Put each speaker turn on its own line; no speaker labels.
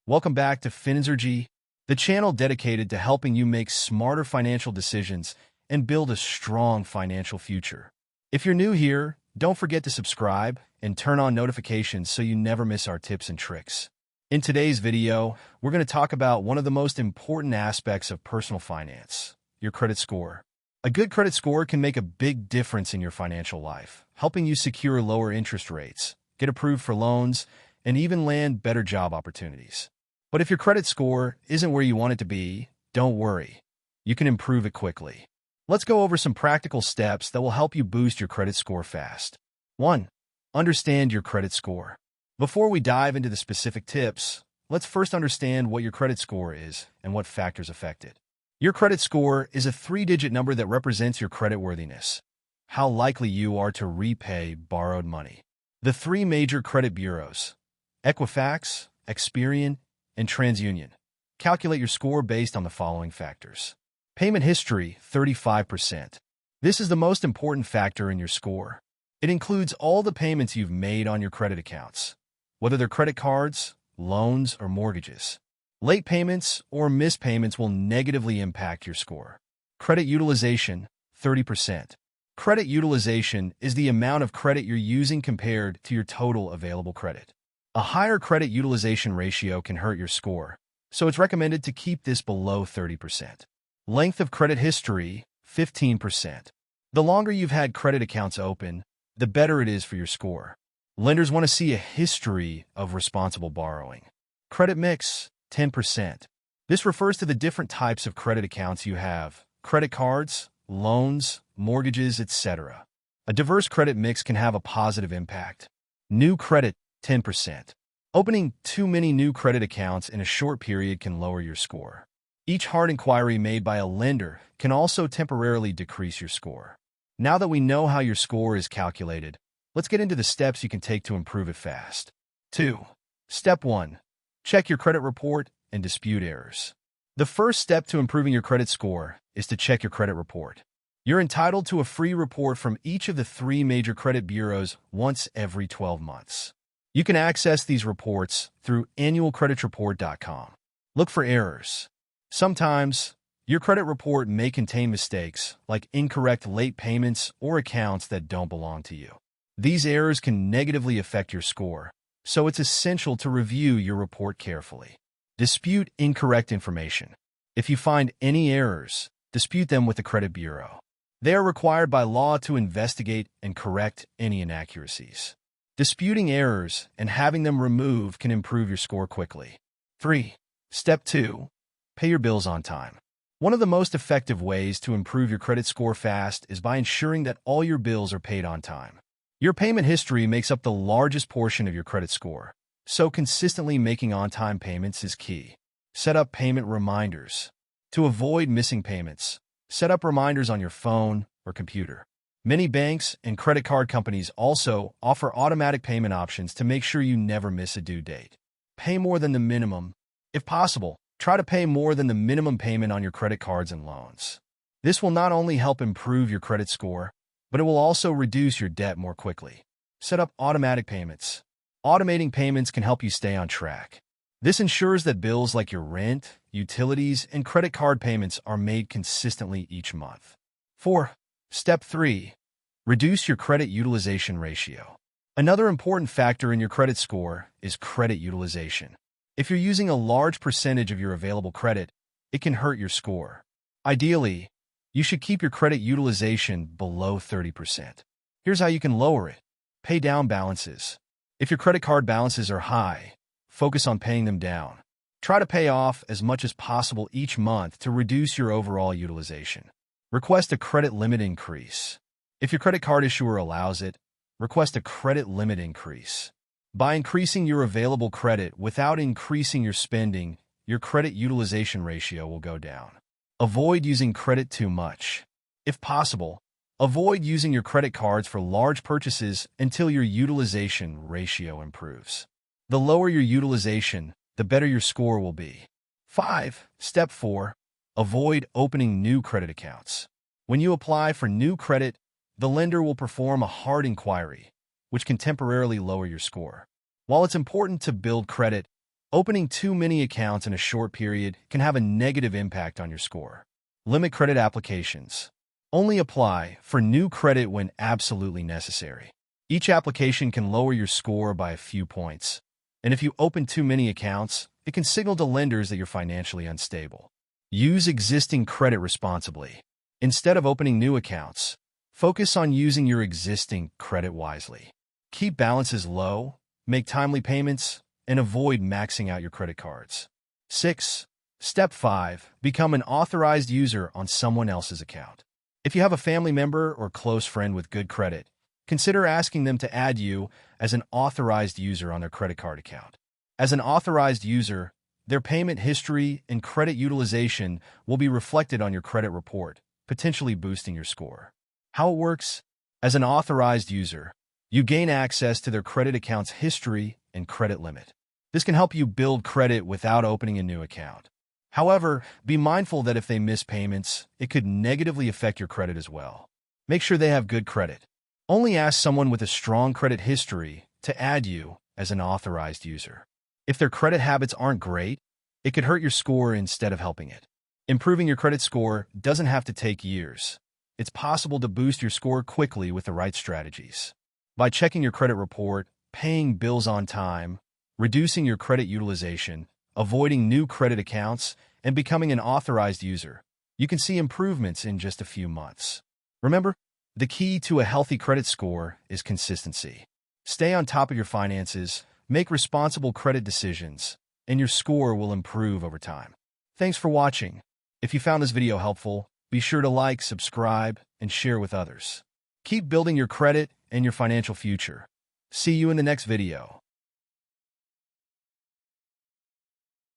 Welcome back to Finzergy, the channel dedicated to helping you make smarter financial decisions and build a strong financial future. If you're new here, don't forget to subscribe and turn on notifications so you never miss our tips and tricks. In today's video, we're going to talk about one of the most important aspects of personal finance, your credit score. A good credit score can make a big difference in your financial life, helping you secure lower interest rates, get approved for loans, and even land better job opportunities. But if your credit score isn't where you want it to be, don't worry. You can improve it quickly. Let's go over some practical steps that will help you boost your credit score fast. 1. Understand your credit score. Before we dive into the specific tips, let's first understand what your credit score is and what factors affect it. Your credit score is a 3-digit number that represents your creditworthiness, how likely you are to repay borrowed money. The 3 major credit bureaus, Equifax, Experian, and TransUnion, calculate your score based on the following factors. Payment history, 35%. This is the most important factor in your score. It includes all the payments you've made on your credit accounts, whether they're credit cards, loans, or mortgages. Late payments or missed payments will negatively impact your score. Credit utilization, 30%. Credit utilization is the amount of credit you're using compared to your total available credit. A higher credit utilization ratio can hurt your score, so it's recommended to keep this below 30%. Length of credit history, 15%. The longer you've had credit accounts open, the better it is for your score. Lenders want to see a history of responsible borrowing. Credit mix, 10%. This refers to the different types of credit accounts you have: credit cards, loans, mortgages, etc. A diverse credit mix can have a positive impact. New credit, 10%. Opening too many new credit accounts in a short period can lower your score. Each hard inquiry made by a lender can also temporarily decrease your score. Now that we know how your score is calculated, let's get into the steps you can take to improve it fast. 2. Step 1. Check your credit report and dispute errors. The first step to improving your credit score is to check your credit report. You're entitled to a free report from each of the 3 major credit bureaus once every 12 months. You can access these reports through annualcreditreport.com. Look for errors. Sometimes, your credit report may contain mistakes like incorrect late payments or accounts that don't belong to you. These errors can negatively affect your score, so it's essential to review your report carefully. Dispute incorrect information. If you find any errors, dispute them with the credit bureau. They are required by law to investigate and correct any inaccuracies. Disputing errors and having them removed can improve your score quickly. 3. Step 2. Pay your bills on time. One of the most effective ways to improve your credit score fast is by ensuring that all your bills are paid on time. Your payment history makes up the largest portion of your credit score, so consistently making on-time payments is key. Set up payment reminders. To avoid missing payments, set up reminders on your phone or computer. Many banks and credit card companies also offer automatic payment options to make sure you never miss a due date. Pay more than the minimum. If possible, try to pay more than the minimum payment on your credit cards and loans. This will not only help improve your credit score, but it will also reduce your debt more quickly. Set up automatic payments. Automating payments can help you stay on track. This ensures that bills like your rent, utilities, and credit card payments are made consistently each month. 4. Step 3. Reduce your credit utilization ratio. Another important factor in your credit score is credit utilization. If you're using a large percentage of your available credit, it can hurt your score. Ideally, you should keep your credit utilization below 30%. Here's how you can lower it. Pay down balances. If your credit card balances are high, focus on paying them down. Try to pay off as much as possible each month to reduce your overall utilization. Request a credit limit increase. If your credit card issuer allows it, request a credit limit increase. By increasing your available credit without increasing your spending, your credit utilization ratio will go down. Avoid using credit too much. If possible, avoid using your credit cards for large purchases until your utilization ratio improves. The lower your utilization, the better your score will be. 5. Step 4. Avoid opening new credit accounts. When you apply for new credit, the lender will perform a hard inquiry, which can temporarily lower your score. While it's important to build credit, Opening too many accounts in a short period can have a negative impact on your score. Limit credit applications. Only apply for new credit when absolutely necessary. Each application can lower your score by a few points. And if you open too many accounts, it can signal to lenders that you're financially unstable. Use existing credit responsibly. Instead of opening new accounts, focus on using your existing credit wisely. Keep balances low, make timely payments, and avoid maxing out your credit cards. 6. Step 5. Become an authorized user on someone else's account. If you have a family member or close friend with good credit, consider asking them to add you as an authorized user on their credit card account. As an authorized user, their payment history and credit utilization will be reflected on your credit report, potentially boosting your score. How it works? As an authorized user, you gain access to their credit account's history and credit limit. This can help you build credit without opening a new account. However, be mindful that if they miss payments, it could negatively affect your credit as well. Make sure they have good credit. Only ask someone with a strong credit history to add you as an authorized user. If their credit habits aren't great, it could hurt your score instead of helping it. Improving your credit score doesn't have to take years. It's possible to boost your score quickly with the right strategies. By checking your credit report, paying bills on time, reducing your credit utilization, avoiding new credit accounts, and becoming an authorized user, you can see improvements in just a few months. Remember, the key to a healthy credit score is consistency. Stay on top of your finances, make responsible credit decisions, and your score will improve over time. Thanks for watching. If you found this video helpful, be sure to like, subscribe, and share with others. Keep building your credit and your financial future. See you in the next video.